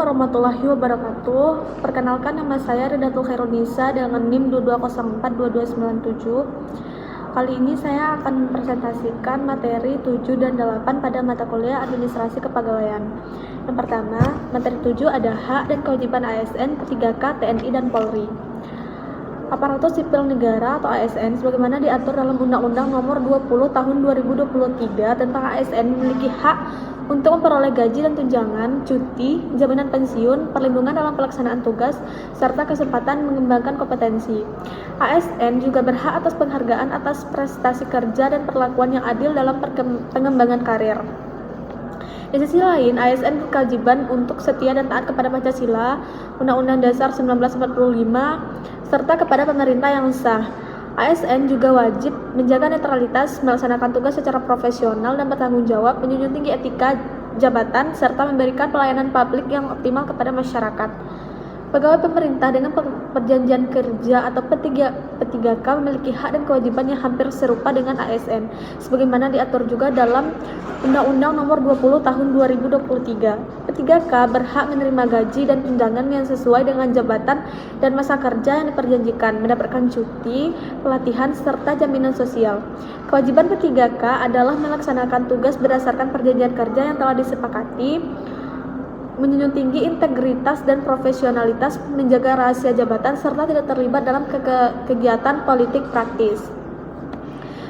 warahmatullahi wabarakatuh. Perkenalkan, nama saya Ridatul Khairunisa dengan NIM 22042297. Kali ini saya akan mempresentasikan materi 7 dan 8 pada mata kuliah Administrasi Kepegawaian. Yang pertama, materi 7 ada hak dan kewajiban ASN, ketiga K, TNI, dan Polri. Aparatur sipil negara atau ASN sebagaimana diatur dalam Undang-Undang Nomor 20 Tahun 2023 tentang ASN memiliki hak untuk memperoleh gaji dan tunjangan, cuti, jaminan pensiun, perlindungan dalam pelaksanaan tugas, serta kesempatan mengembangkan kompetensi. ASN juga berhak atas penghargaan atas prestasi kerja dan perlakuan yang adil dalam pengembangan karir. Di sisi lain, ASN berkewajiban untuk setia dan taat kepada Pancasila, Undang-Undang Dasar 1945, serta kepada pemerintah yang sah. ASN juga wajib menjaga netralitas, melaksanakan tugas secara profesional dan bertanggung jawab, menjunjung tinggi etika jabatan, serta memberikan pelayanan publik yang optimal kepada masyarakat. Pegawai pemerintah dengan perjanjian kerja atau P3K memiliki hak dan kewajiban yang hampir serupa dengan ASN, sebagaimana diatur juga dalam Undang-Undang Nomor 20 Tahun 2023. P3K berhak menerima gaji dan tunjangan yang sesuai dengan jabatan dan masa kerja yang diperjanjikan, mendapatkan cuti, pelatihan, serta jaminan sosial. Kewajiban P3K adalah melaksanakan tugas berdasarkan perjanjian kerja yang telah disepakati, menjunjung tinggi integritas dan profesionalitas, menjaga rahasia jabatan, serta tidak terlibat dalam kegiatan politik praktis.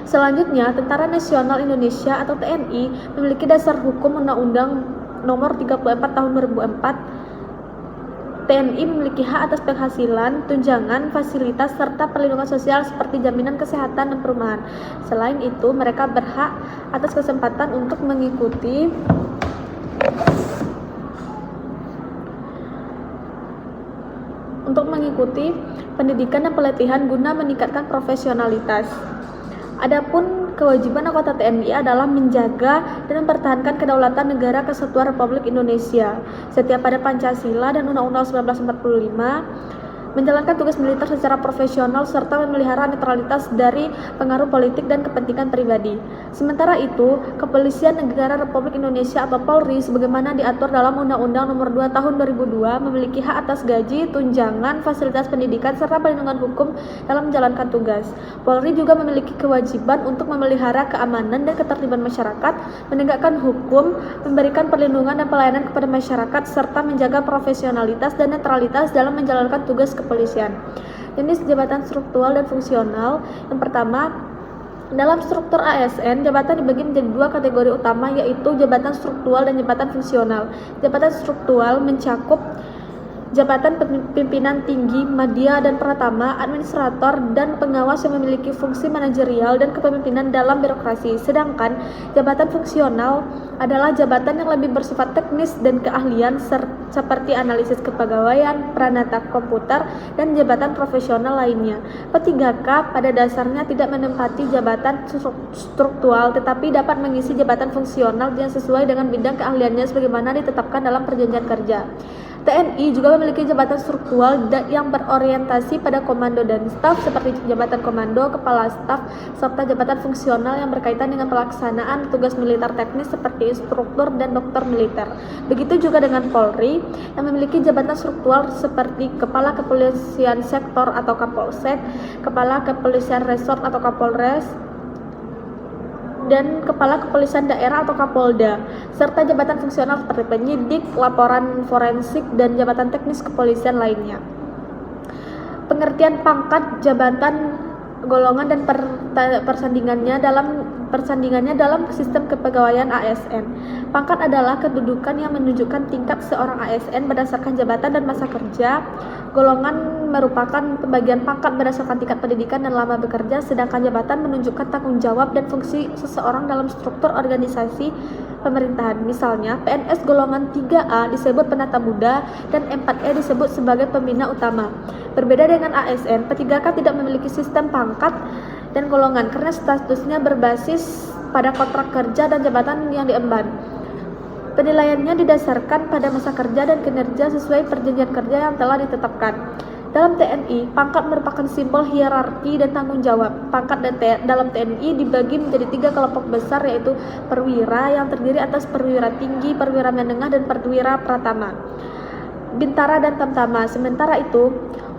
Selanjutnya, Tentara Nasional Indonesia atau TNI memiliki dasar hukum Undang-Undang Nomor 34 Tahun 2004. TNI memiliki hak atas penghasilan, tunjangan, fasilitas, serta perlindungan sosial seperti jaminan kesehatan dan perumahan. Selain itu, mereka berhak atas kesempatan untuk mengikuti pendidikan dan pelatihan guna meningkatkan profesionalitas. Adapun kewajiban anggota TNI adalah menjaga dan mempertahankan kedaulatan negara Kesatuan Republik Indonesia, setia pada Pancasila dan Undang-Undang 1945, menjalankan tugas militer secara profesional, serta memelihara netralitas dari pengaruh politik dan kepentingan pribadi. Sementara itu, Kepolisian Negara Republik Indonesia atau Polri sebagaimana diatur dalam Undang-Undang Nomor 2 Tahun 2002 memiliki hak atas gaji, tunjangan, fasilitas pendidikan, serta perlindungan hukum dalam menjalankan tugas. Polri juga memiliki kewajiban untuk memelihara keamanan dan ketertiban masyarakat, menegakkan hukum, memberikan perlindungan dan pelayanan kepada masyarakat, serta menjaga profesionalitas dan netralitas dalam menjalankan tugas kepolisian. Jenis jabatan struktural dan fungsional. Yang pertama, dalam struktur ASN, jabatan dibagi menjadi dua kategori utama, yaitu jabatan struktural dan jabatan fungsional. Jabatan struktural mencakup jabatan pimpinan tinggi, madya dan pratama, administrator, dan pengawas yang memiliki fungsi manajerial dan kepemimpinan dalam birokrasi. Sedangkan jabatan fungsional adalah jabatan yang lebih bersifat teknis dan keahlian seperti analisis kepegawaian, peranata komputer, dan jabatan profesional lainnya. P3K pada dasarnya tidak menempati jabatan struktural tetapi dapat mengisi jabatan fungsional yang sesuai dengan bidang keahliannya sebagaimana ditetapkan dalam perjanjian kerja. TNI juga memiliki jabatan struktural yang berorientasi pada komando dan staf seperti jabatan komando, kepala staf, serta jabatan fungsional yang berkaitan dengan pelaksanaan tugas militer teknis seperti instruktur dan dokter militer. Begitu juga dengan Polri yang memiliki jabatan struktural seperti Kepala Kepolisian Sektor atau Kapolsek, Kepala Kepolisian Resort atau Kapolres, dan Kepala Kepolisian Daerah atau Kapolda, serta jabatan fungsional seperti penyidik, laporan forensik, dan jabatan teknis kepolisian lainnya. Pengertian pangkat, jabatan, golongan, dan persandingannya dalam sistem kepegawaian ASN. Pangkat adalah kedudukan yang menunjukkan tingkat seorang ASN berdasarkan jabatan dan masa kerja. Golongan merupakan pembagian pangkat berdasarkan tingkat pendidikan dan lama bekerja, sedangkan jabatan menunjukkan tanggung jawab dan fungsi seseorang dalam struktur organisasi pemerintahan. Misalnya, PNS golongan 3A disebut penata muda dan 4E disebut sebagai pembina utama. Berbeda dengan ASN, P3K tidak memiliki sistem pangkat dan golongan karena statusnya berbasis pada kontrak kerja dan jabatan yang diemban. Penilaiannya didasarkan pada masa kerja dan kinerja sesuai perjanjian kerja yang telah ditetapkan. Dalam TNI, pangkat merupakan simbol hierarki dan tanggung jawab. Pangkat dalam TNI dibagi menjadi 3 kelompok besar, yaitu perwira yang terdiri atas perwira tinggi, perwira menengah, dan perwira pratama. Bintara dan Tamtama. Sementara itu,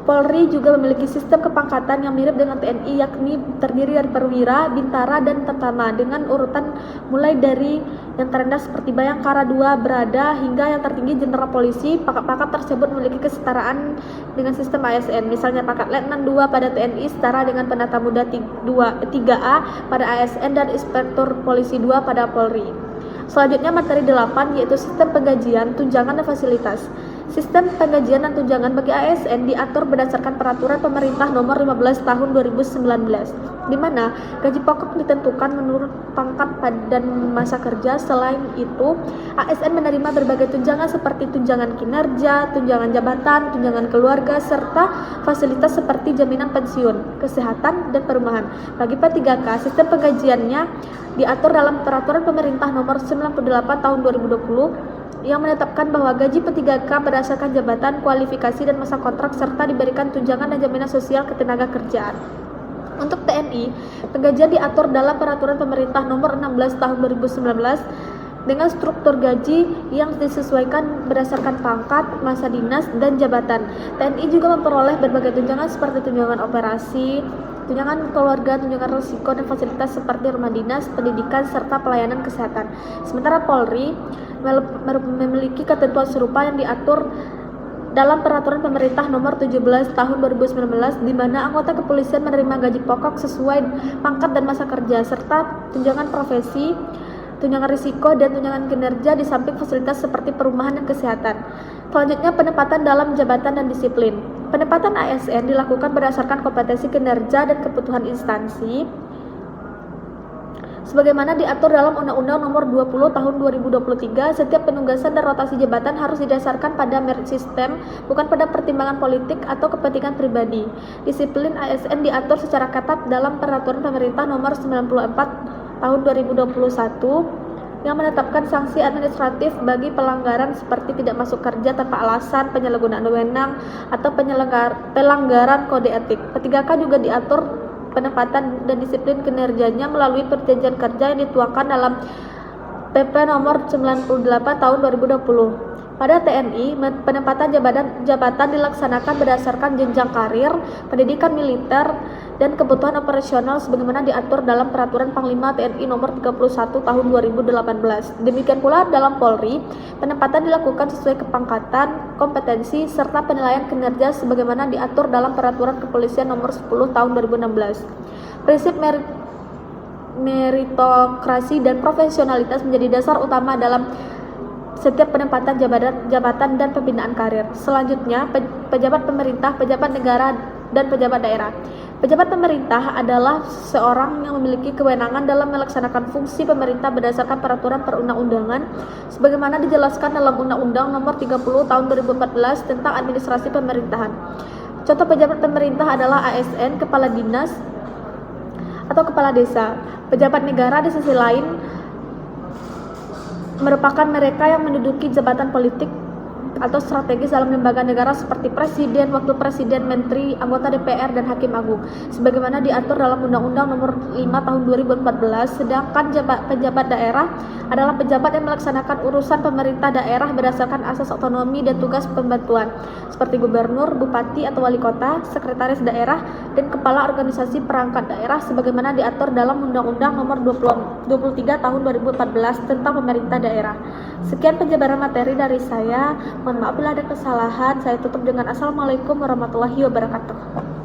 Polri juga memiliki sistem kepangkatan yang mirip dengan TNI, yakni terdiri dari perwira, bintara, dan tamtama dengan urutan mulai dari yang terendah seperti Bayangkara II, Brada, hingga yang tertinggi Jenderal Polisi. Pangkat-pangkat tersebut memiliki kesetaraan dengan sistem ASN. Misalnya pangkat Letnan II pada TNI setara dengan Pendata Muda 3A pada ASN dan Inspektur Polisi II pada Polri. Selanjutnya materi 8 yaitu sistem penggajian, tunjangan, dan fasilitas. Sistem penggajian dan tunjangan bagi ASN diatur berdasarkan peraturan pemerintah nomor 15 tahun 2019, di mana gaji pokok ditentukan menurut pangkat dan masa kerja. Selain itu, ASN menerima berbagai tunjangan seperti tunjangan kinerja, tunjangan jabatan, tunjangan keluarga, serta fasilitas seperti jaminan pensiun, kesehatan, dan perumahan. Bagi P3K, sistem penggajiannya diatur dalam peraturan pemerintah nomor 98 tahun 2020 yang menetapkan bahwa gaji P3K berdasarkan jabatan, kualifikasi, dan masa kontrak serta diberikan tunjangan dan jaminan sosial ketenaga kerjaan. Untuk TNI, penggajian diatur dalam peraturan pemerintah nomor 16 tahun 2019 dengan struktur gaji yang disesuaikan berdasarkan pangkat, masa dinas, dan jabatan. TNI juga memperoleh berbagai tunjangan seperti tunjangan operasi, tunjangan keluarga, tunjangan risiko, dan fasilitas seperti rumah dinas, pendidikan, serta pelayanan kesehatan. Sementara Polri memiliki ketentuan serupa yang diatur dalam peraturan pemerintah nomor 17 tahun 2019 di mana anggota kepolisian menerima gaji pokok sesuai pangkat dan masa kerja serta tunjangan profesi, tunjangan risiko, dan tunjangan kinerja di samping fasilitas seperti perumahan dan kesehatan. Selanjutnya, penempatan dalam jabatan dan disiplin. Penempatan ASN dilakukan berdasarkan kompetensi kinerja dan kebutuhan instansi sebagaimana diatur dalam Undang-Undang Nomor 20 Tahun 2023. Setiap penugasan dan rotasi jabatan harus didasarkan pada merit system, bukan pada pertimbangan politik atau kepentingan pribadi. Disiplin ASN diatur secara ketat dalam Peraturan Pemerintah Nomor 94 Tahun 2021 yang menetapkan sanksi administratif bagi pelanggaran seperti tidak masuk kerja tanpa alasan, penyalahgunaan wewenang, atau pelanggaran kode etik. P3K juga diatur penempatan dan disiplin kinerjanya melalui perjanjian kerja yang dituangkan dalam PP nomor 98 tahun 2020. Pada TNI, penempatan jabatan dilaksanakan berdasarkan jenjang karir, pendidikan militer, dan kebutuhan operasional sebagaimana diatur dalam Peraturan Panglima TNI nomor 31 tahun 2018. Demikian pula dalam Polri, penempatan dilakukan sesuai kepangkatan, kompetensi, serta penilaian kinerja sebagaimana diatur dalam Peraturan Kepolisian nomor 10 tahun 2016. Prinsip meritokrasi dan profesionalitas menjadi dasar utama dalam setiap penempatan jabatan dan pembinaan karir. Selanjutnya, pejabat pemerintah, pejabat negara, dan pejabat daerah. Pejabat pemerintah adalah seorang yang memiliki kewenangan dalam melaksanakan fungsi pemerintah berdasarkan peraturan perundang-undangan sebagaimana dijelaskan dalam Undang-Undang Nomor 30 Tahun 2014 tentang administrasi pemerintahan. Contoh pejabat pemerintah adalah ASN, kepala dinas, atau kepala desa. Pejabat negara di sisi lain merupakan mereka yang menduduki jabatan politik atau strategis dalam lembaga negara seperti presiden, wakil presiden, menteri, anggota DPR, dan hakim agung sebagaimana diatur dalam Undang-Undang Nomor 5 Tahun 2014. Sedangkan pejabat daerah adalah pejabat yang melaksanakan urusan pemerintah daerah berdasarkan asas otonomi dan tugas pembantuan seperti gubernur, bupati atau wali kota, sekretaris daerah, dan kepala organisasi perangkat daerah sebagaimana diatur dalam Undang-Undang Nomor 23 Tahun 2014 tentang pemerintah daerah. Sekian penjabaran materi dari saya. Mohon maaf bila ada kesalahan. Saya tutup dengan Assalamualaikum warahmatullahi wabarakatuh.